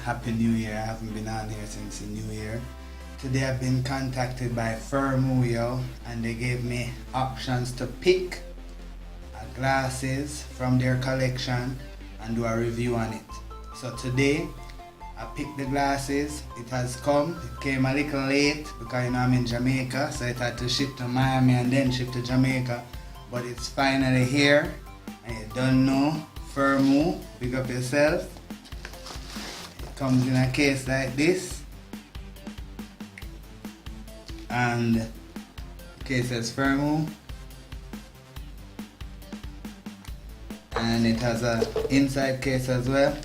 Happy New Year. I haven't been on here since the New Year. Today I've been contacted by Firmoo and they gave me options to pick glasses from their collection and do a review on it. So today I picked the glasses. It has come. It came a little late because I'm in Jamaica, so it had to ship to Miami and then ship to Jamaica. But it's finally here. And you don't know, Firmoo, big up yourself. It comes in a case like this. And the case says Firmoo. And it has a inside case as well.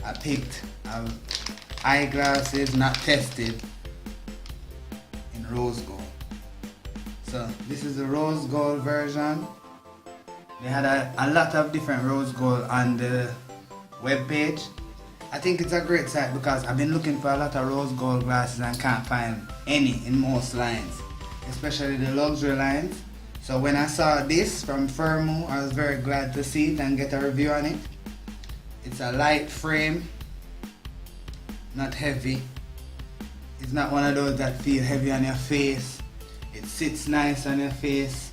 I picked eyeglasses not tested in rose gold. So this is the rose gold version. They had a lot of different rose gold on the web page. I think it's a great site because I've been looking for a lot of rose gold glasses and can't find any in most lines, especially the luxury lines. So when I saw this from Firmoo, I was very glad to see it and get a review on it. It's a light frame, not heavy. It's not one of those that feel heavy on your face. It sits nice on your face.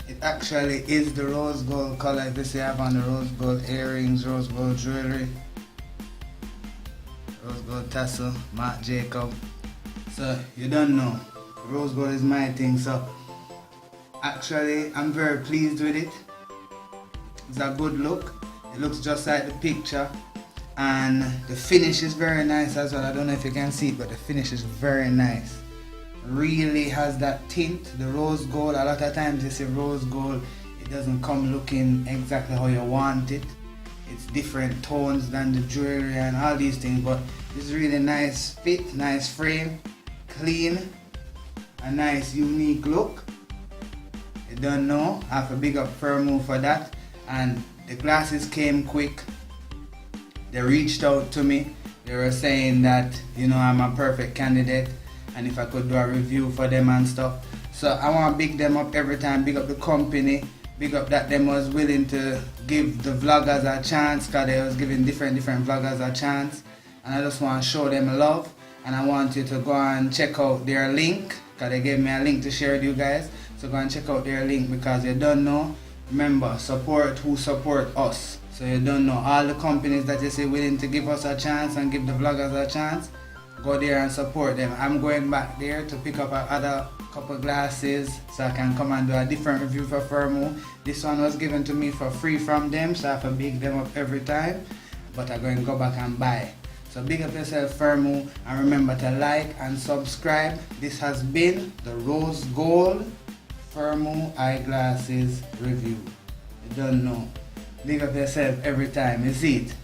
It actually is the rose gold color. If you see I have on the rose gold earrings, rose gold jewelry, rose gold tassel, Marc Jacob. So you don't know, rose gold is my thing. So actually I'm very pleased with it. It's a good look. It looks just like the picture, and the finish is very nice as well. I don't know if you can see it, but the finish is very nice. Really has that tint, the rose gold. A lot of times you see rose gold, it doesn't come looking exactly how you want it. It's different tones than the jewelry and all these things, but it's really nice fit, nice frame, clean, a nice unique look. You don't know, I have to big up Firmoo for that. And the glasses came quick. They reached out to me. They were saying that, you know, I'm a perfect candidate and if I could do a review for them and stuff. So I want to big them up every time, big up the company, big up that them was willing to give the vloggers a chance, because they was giving different vloggers a chance. And I just want to show them love, and I want you to go and check out their link, because they gave me a link to share with you guys. So go and check out their link, because you don't know. Remember, support who support us. So you don't know, all the companies that you say willing to give us a chance and give the vloggers a chance, go there and support them. I'm going back there to pick up another couple glasses so I can come and do a different review for Firmoo. This one was given to me for free from them, so I have to big them up every time. But I'm going to go back and buy. So big up yourself, Firmoo, and remember to like and subscribe. This has been the Rose Gold Firmoo eyeglasses review. You don't know. Big up yourself every time. You see it?